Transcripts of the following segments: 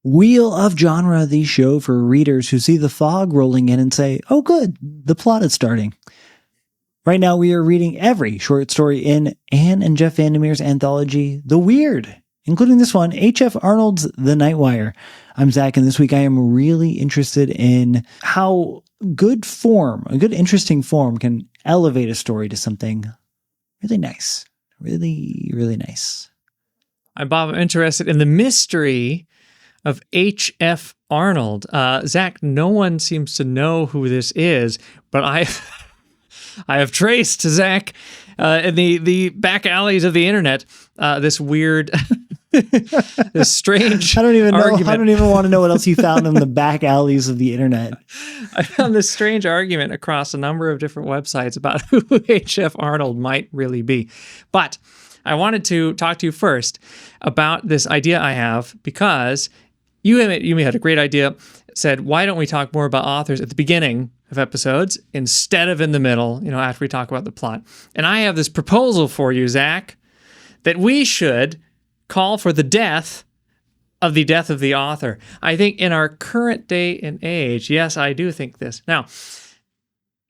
Wheel of Genre, the show for readers who see the fog rolling in and say, oh good, the plot is starting. Right now we are reading every short story in Ann and Jeff VanderMeer's anthology, The Weird, including this one, HF Arnold's The Nightwire. I'm Zach, and this week I am really interested in how good form, a good interesting form, can elevate a story to something really nice. Really, really nice. I'm Bob. I'm interested in the mystery of HF Arnold. Zach, no one seems to know who this is, but I have traced to Zach in the back alleys of the internet this weird, this strange argument. I don't even want to know what else you found in the back alleys of the internet. I found this strange argument across a number of different websites about who HF Arnold might really be. But I wanted to talk to you first about this idea I have, because you had a great idea. Said, why don't we talk more about authors at the beginning of episodes instead of in the middle, after we talk about the plot. And I have this proposal for you, Zach, that we should call for the death of the author. I think in our current day and age, yes, I do think this. Now,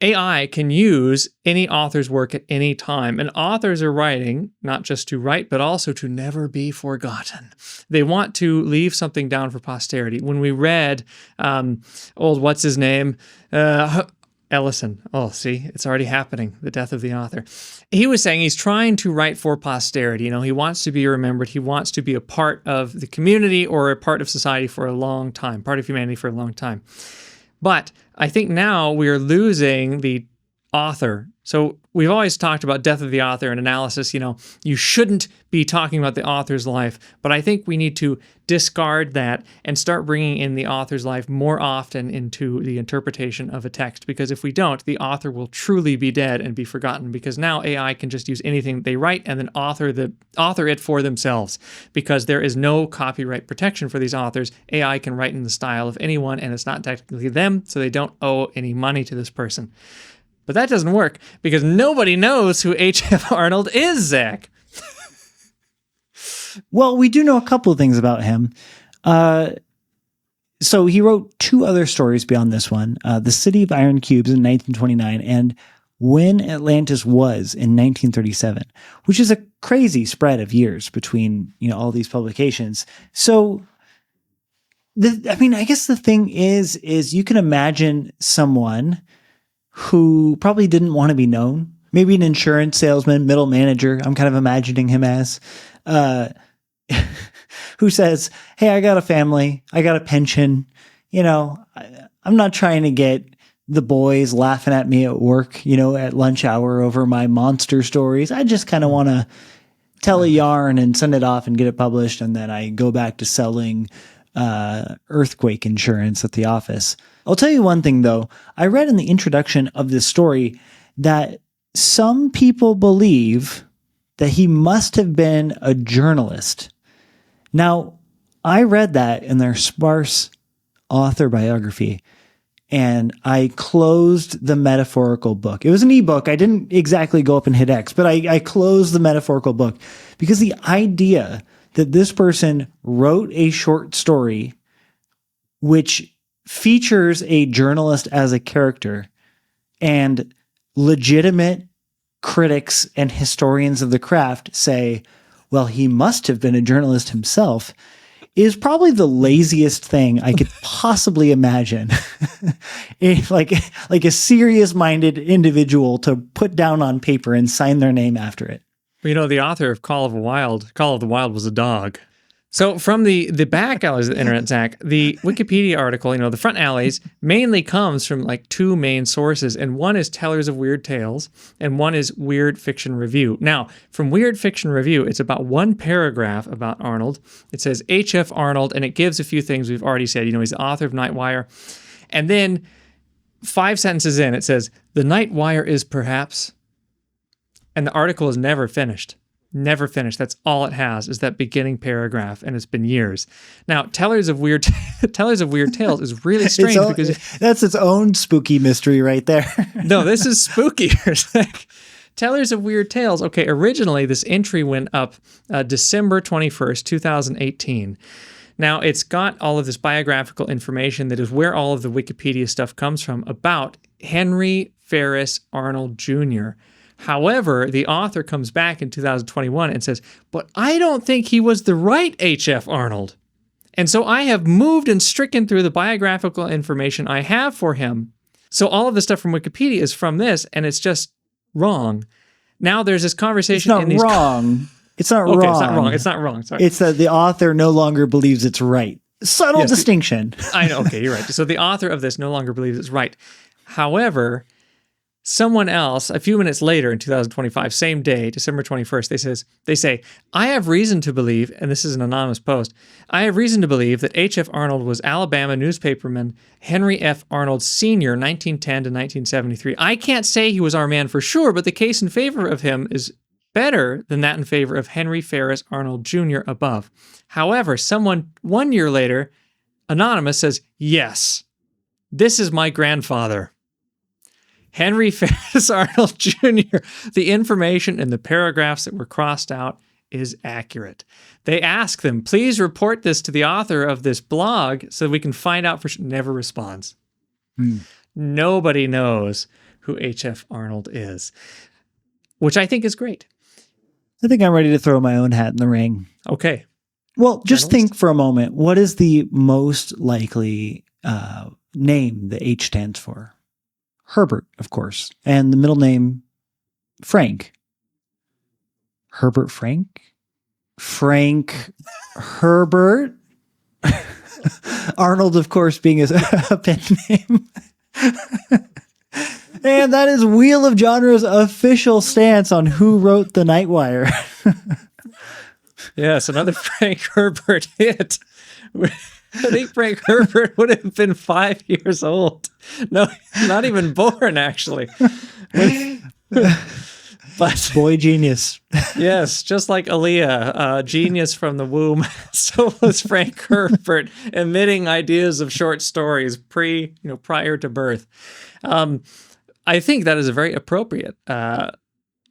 AI can use any author's work at any time, and authors are writing not just to write, but also to never be forgotten. They want to leave something down for posterity. When we read what's his name? Ellison. Oh, see, it's already happening, the death of the author. He was saying he's trying to write for posterity. He wants to be remembered. He wants to be a part of the community or a part of society for a long time, part of humanity for a long time. But I think now we are losing the author. So we've always talked about death of the author and analysis. You shouldn't be talking about the author's life, but I think we need to discard that and start bringing in the author's life more often into the interpretation of a text. Because if we don't, the author will truly be dead and be forgotten, because now AI can just use anything they write and then author it for themselves, because there is no copyright protection for these authors. AI can write in the style of anyone, and it's not technically them, so they don't owe any money to this person. But that doesn't work because nobody knows who H.F. Arnold is, Zach. Well, we do know a couple of things about him. So he wrote two other stories beyond this one, The City of Iron Cubes in 1929 and When Atlantis Was in 1937, which is a crazy spread of years between all these publications. So, I guess the thing is you can imagine someone who probably didn't want to be known, maybe an insurance salesman, middle manager, I'm kind of imagining him as, who says, hey, I got a family, I got a pension, I'm not trying to get the boys laughing at me at work, at lunch hour over my monster stories. I just kind of want to tell a yarn and send it off and get it published, and then I go back to selling earthquake insurance at the office. I'll tell you one thing, though. I read in the introduction of this story that some people believe that he must have been a journalist. Now, I read that in their sparse author biography, and I closed the metaphorical book. It was an ebook. I didn't exactly go up and hit X, but I closed the metaphorical book because the idea that this person wrote a short story which features a journalist as a character, and legitimate critics and historians of the craft say, well, he must have been a journalist himself, is probably the laziest thing I could possibly imagine. like a serious-minded individual to put down on paper and sign their name after it. Well, the author of Call of the Wild was a dog. So from the back alleys of the internet, Zach, the Wikipedia article, the front alleys, mainly comes from two main sources. And one is Tellers of Weird Tales, and one is Weird Fiction Review. Now, from Weird Fiction Review, it's about one paragraph about Arnold. It says H.F. Arnold, and it gives a few things we've already said. He's the author of Nightwire. And then 5 sentences in, it says, the Nightwire is perhaps... And the article is never finished. Never finished. That's all it has, is that beginning paragraph, and it's been years. Now, Tellers of Weird Tales is really strange because that's its own spooky mystery right there. No, this is spookier. Tellers of Weird Tales. Okay, originally this entry went up December 21st, 2018. Now, it's got all of this biographical information that is where all of the Wikipedia stuff comes from about Henry Ferris Arnold Jr. However, the author comes back in 2021 and says, but I don't think he was the right HF Arnold. And so I have moved and stricken through the biographical information I have for him. So all of the stuff from Wikipedia is from this, and it's just wrong. Now there's this conversation. It's not wrong. It's not wrong. It's not wrong. It's not wrong. Sorry. It's that the author no longer believes it's right. Subtle distinction. I know. Okay, you're right. So the author of this no longer believes it's right. However, someone else, a few minutes later in 2025, same day, December 21st, they say, I have reason to believe, and this is an anonymous post, I have reason to believe that H.F. Arnold was Alabama newspaperman Henry F. Arnold Sr., 1910 to 1973. I can't say he was our man for sure, but the case in favor of him is better than that in favor of Henry Ferris Arnold Jr. above. However, someone 1 year later, anonymous, says, yes, this is my grandfather. Henry Ferris Arnold Jr., the information in the paragraphs that were crossed out is accurate. They ask them, please report this to the author of this blog so we can find out for sure. Never responds. Nobody knows who H.F. Arnold is, which I think is great. I think I'm ready to throw my own hat in the ring. Okay. Well, just think for a moment. What is the most likely name the H stands for? Herbert, of course. And the middle name, Frank. Herbert Frank? Frank Herbert? Arnold, of course, being a pen name. And that is Wheel of Genre's official stance on who wrote the Nightwire. Yes, another Frank Herbert hit. I think Frank Herbert would have been 5 years old. No, not even born, actually. But boy genius. Yes, just like Aaliyah, genius from the womb. So was Frank Herbert, emitting ideas of short stories prior to birth. I think that is a very appropriate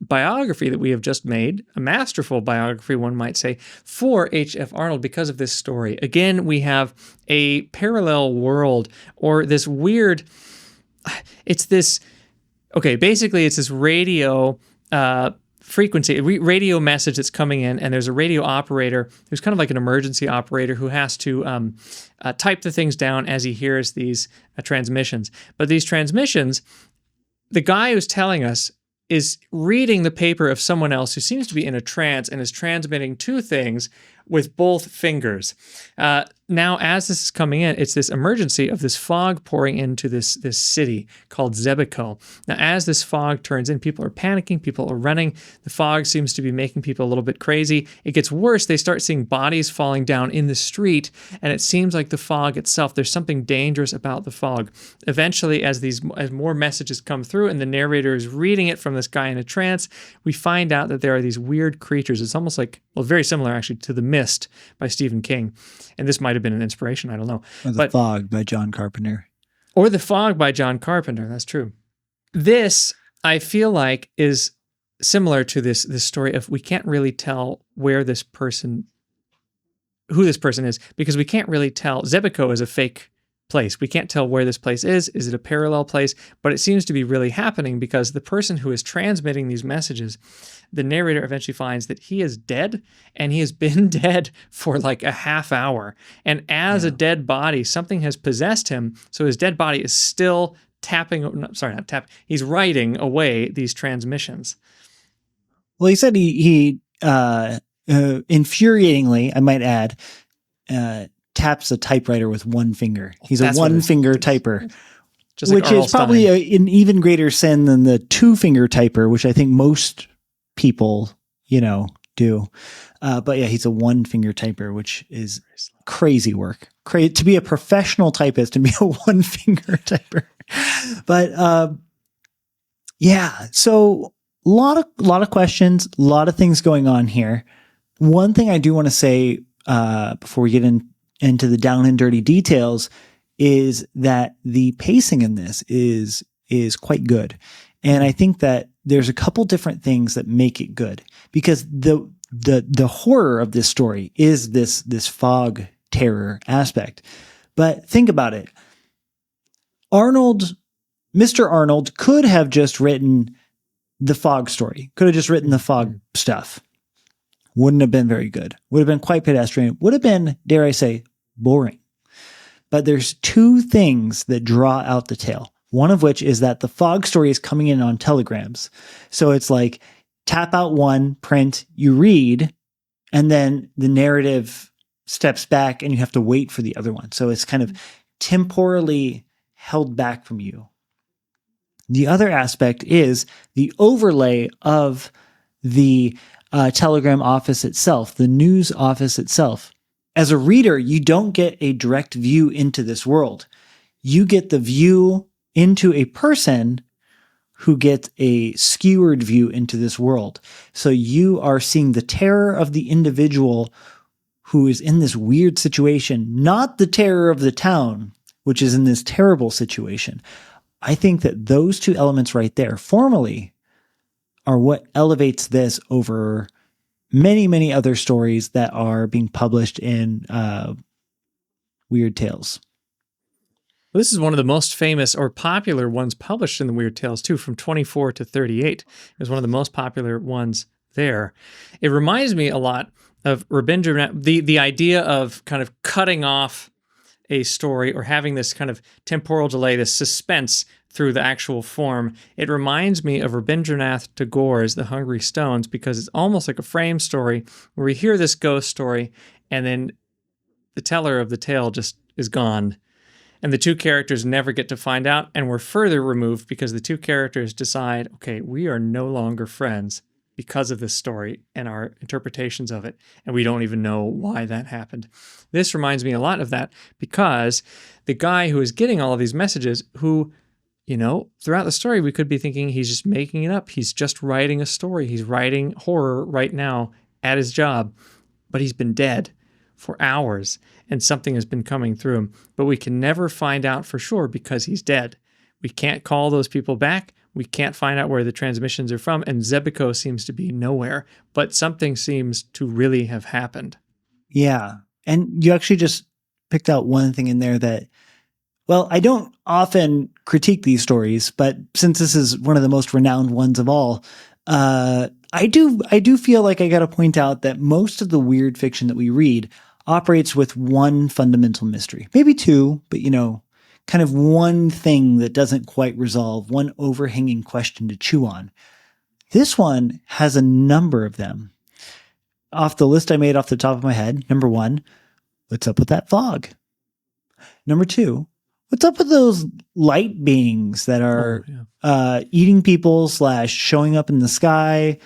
biography that we have just made, a masterful biography, one might say, for H.F. Arnold because of this story. Again, we have a parallel world, or this weird, basically it's this radio frequency, radio message that's coming in, and there's a radio operator who's kind of like an emergency operator who has to type the things down as he hears these transmissions. But these transmissions, the guy who's telling us is reading the paper of someone else who seems to be in a trance and is transmitting two things with both fingers. Now, as this is coming in, it's this emergency of this fog pouring into this city called Zebico. Now, as this fog turns in, people are panicking, people are running. The fog seems to be making people a little bit crazy. It gets worse. They start seeing bodies falling down in the street, and it seems like the fog itself, there's something dangerous about the fog. Eventually, as more messages come through and the narrator is reading it from this guy in a trance, we find out that there are these weird creatures. It's almost like, very similar actually to The Mist by Stephen King. And this might have been an inspiration, I don't know. Or The Fog by John Carpenter. Or The Fog by John Carpenter, that's true. This, I feel like, is similar to this story of we can't really tell who this person is, because we can't really tell. Zebico is a fake place. We can't tell where this place is. Is it a parallel place? But it seems to be really happening because the person who is transmitting these messages, the narrator eventually finds that he is dead, and he has been dead for like a half hour. And as a dead body, something has possessed him. So his dead body is still he's writing away these transmissions. Well, he said he infuriatingly, I might add, taps a typewriter with one finger. He's a one-finger typer, which is probably an even greater sin than the two-finger typer, which I think most people, do. But yeah, he's a one-finger typer, which is crazy work. To be a professional typist and be a one-finger typer. But so a lot of questions, a lot of things going on here. One thing I do want to say before we get into the down and dirty details is that the pacing in this is quite good. And I think that there's a couple different things that make it good, because the horror of this story is this fog terror aspect. But think about it. Mr. Arnold could have just written the fog story, could have just written the fog stuff. Wouldn't have been very good. Would have been quite pedestrian. Would have been, dare I say, boring. But there's two things that draw out the tale. One of which is that the fog story is coming in on telegrams. So it's like tap out one, print, you read, and then the narrative steps back and you have to wait for the other one. So it's kind of temporally held back from you. The other aspect is the overlay of the telegram office itself, the news office itself. As a reader, you don't get a direct view into this world. You get the view into a person who gets a skewered view into this world. So you are seeing the terror of the individual who is in this weird situation, not the terror of the town, which is in this terrible situation. I think that those two elements right there, formally, are what elevates this over many, many other stories that are being published in Weird Tales. Well, this is one of the most famous or popular ones published in the Weird Tales, too, from 24 to 38. It was one of the most popular ones there. It reminds me a lot of Rabindranath, the idea of kind of cutting off a story or having this kind of temporal delay, this suspense through the actual form. It reminds me of Rabindranath Tagore's The Hungry Stones, because it's almost like a frame story where we hear this ghost story and then the teller of the tale just is gone. And the two characters never get to find out, and we're further removed because the two characters decide, okay, we are no longer friends because of this story and our interpretations of it, and we don't even know why that happened. This reminds me a lot of that because the guy who is getting all of these messages, who, you know, throughout the story, we could be thinking he's just making it up. He's just writing a story. He's writing horror right now at his job, but he's been dead for hours and something has been coming through him, but we can never find out for sure because he's dead. We can't call those people back. We can't find out where the transmissions are from, and Zebico seems to be nowhere, but something seems to really have happened. Yeah. And you actually just picked out one thing in there that, well, I don't often critique these stories, but since this is one of the most renowned ones of all, I do feel like I got to point out that most of the weird fiction that we read operates with one fundamental mystery, maybe two, but you know, kind of one thing that doesn't quite resolve, one overhanging question to chew on. This one has a number of them. Off the list I made off the top of my head, number one, what's up with that fog? Number two, what's up with those light beings that are eating people / showing up in the sky?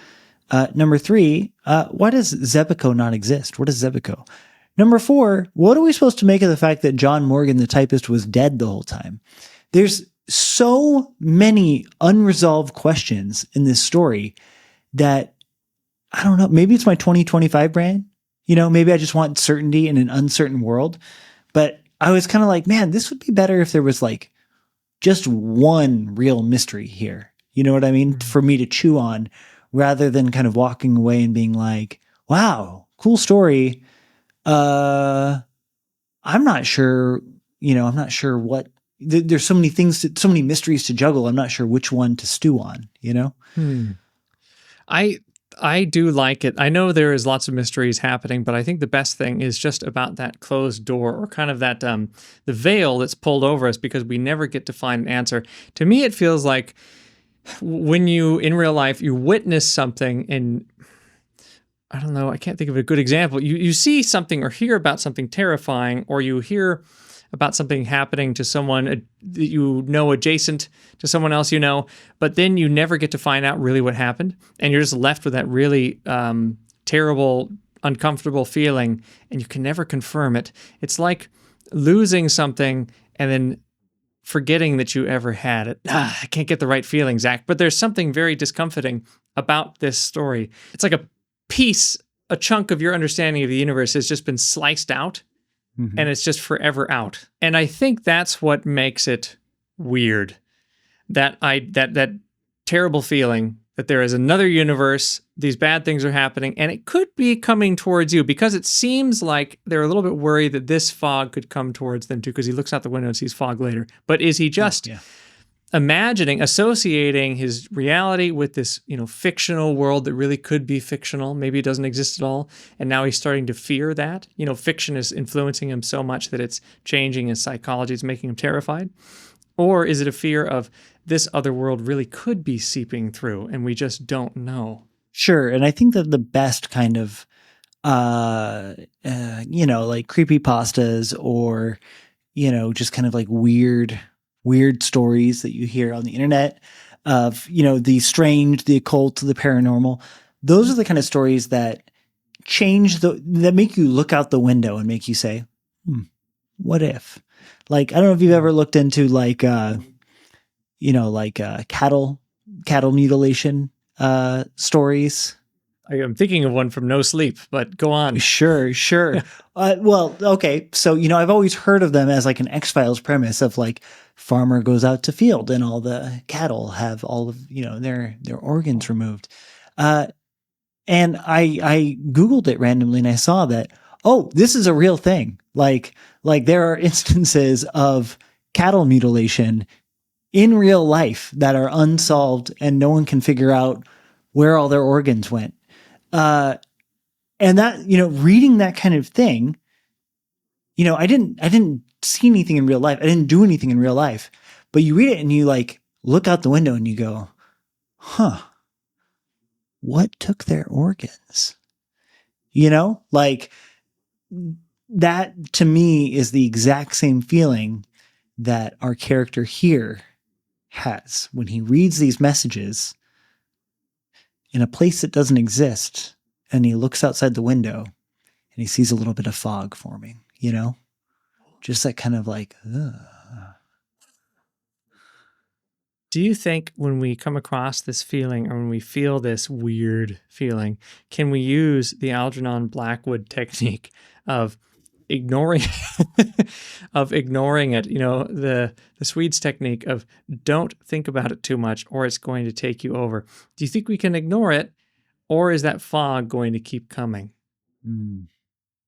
Number three, why does Zebico not exist? What is Zebico? Number four, what are we supposed to make of the fact that John Morgan, the typist, was dead the whole time? There's so many unresolved questions in this story that, I don't know, maybe it's my 2025 brand. You know, maybe I just want certainty in an uncertain world. But I was kind of like, man, this would be better if there was like just one real mystery here. You know what I mean? For me to chew on rather than kind of walking away and being like, wow, cool story. I'm not sure, I'm not sure what, there's so many things, so many mysteries to juggle. I'm not sure which one to stew on, I do like it. I know there is lots of mysteries happening, but I think the best thing is just about that closed door, or kind of that, the veil that's pulled over us because we never get to find an answer. To me, it feels like when you, in real life, you witness something and I don't know, I can't think of a good example. You see something or hear about something terrifying, or you hear about something happening to someone that you know adjacent to someone else you know, but then you never get to find out really what happened, and you're just left with that really terrible, uncomfortable feeling, and you can never confirm it. It's like losing something and then forgetting that you ever had it. I can't get the right feeling, Zach, but there's something very discomforting about this story. It's like a chunk of your understanding of the universe has just been sliced out, and it's just forever out. And I think that's what makes it weird. That terrible feeling that there is another universe, these bad things are happening, and it could be coming towards you, because it seems like they're a little bit worried that this fog could come towards them too, because he looks out the window and sees fog later. But is he just imagining, associating his reality with this, fictional world that really could be fictional? Maybe it doesn't exist at all. And now he's starting to fear that. Fiction is influencing him so much that it's changing his psychology. It's making him terrified. Or is it a fear of this other world really could be seeping through and we just don't know? Sure. And I think that the best kind of, like creepypastas or, just kind of like weird stories that you hear on the internet of, the strange, the occult, the paranormal. Those are the kind of stories that that make you look out the window and make you say, what if? Like, I don't know if you've ever looked into cattle mutilation stories. I'm thinking of one from No Sleep, but go on. Sure. Well, okay. So, I've always heard of them as like an X-Files premise of like farmer goes out to field and all the cattle have all of, their organs removed. And I Googled it randomly and I saw that, this is a real thing. Like there are instances of cattle mutilation in real life that are unsolved and no one can figure out where all their organs went. And that, reading that kind of thing, I didn't see anything in real life. I didn't do anything in real life, but you read it and you like look out the window and you go, what took their organs? Like that to me is the exact same feeling that our character here has when he reads these messages in a place that doesn't exist, and he looks outside the window and he sees a little bit of fog forming, just that kind of like, ugh. Do you think when we come across this feeling or when we feel this weird feeling, can we use the Algernon Blackwood technique of ignoring it, the Swedes technique of don't think about it too much or it's going to take you over? Do you think we can ignore it, or is that fog going to keep coming?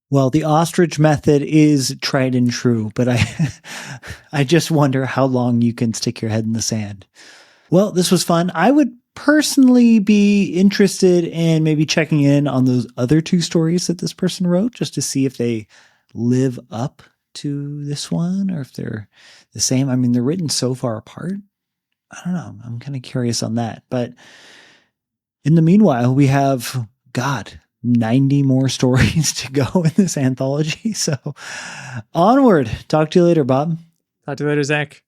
Well, the ostrich method is tried and true, but I just wonder how long you can stick your head in the sand. Well, this was fun. I would personally be interested in maybe checking in on those other two stories that this person wrote, just to see if they live up to this one or if they're the same. I mean, they're written so far apart. I don't know. I'm kind of curious on that. But in the meanwhile, we have, 90 more stories to go in this anthology. So onward. Talk to you later, Bob. Talk to you later, Zach.